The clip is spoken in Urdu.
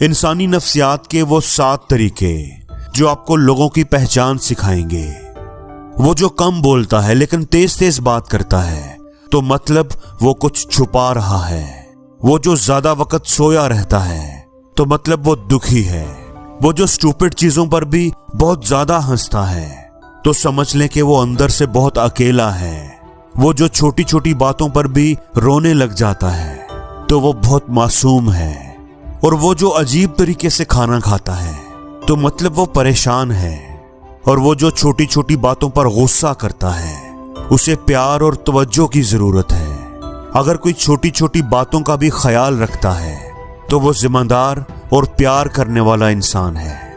انسانی نفسیات کے وہ 7 طریقے جو آپ کو لوگوں کی پہچان سکھائیں گے۔ وہ جو کم بولتا ہے لیکن تیز تیز بات کرتا ہے تو مطلب وہ کچھ چھپا رہا ہے۔ وہ جو زیادہ وقت سویا رہتا ہے تو مطلب وہ دکھی ہے۔ وہ جو اسٹوپڈ چیزوں پر بھی بہت زیادہ ہنستا ہے تو سمجھ لیں کہ وہ اندر سے بہت اکیلا ہے۔ وہ جو چھوٹی چھوٹی باتوں پر بھی رونے لگ جاتا ہے تو وہ بہت معصوم ہے۔ اور وہ جو عجیب طریقے سے کھانا کھاتا ہے تو مطلب وہ پریشان ہے۔ اور وہ جو چھوٹی چھوٹی باتوں پر غصہ کرتا ہے اسے پیار اور توجہ کی ضرورت ہے۔ اگر کوئی چھوٹی چھوٹی باتوں کا بھی خیال رکھتا ہے تو وہ ذمہ دار اور پیار کرنے والا انسان ہے۔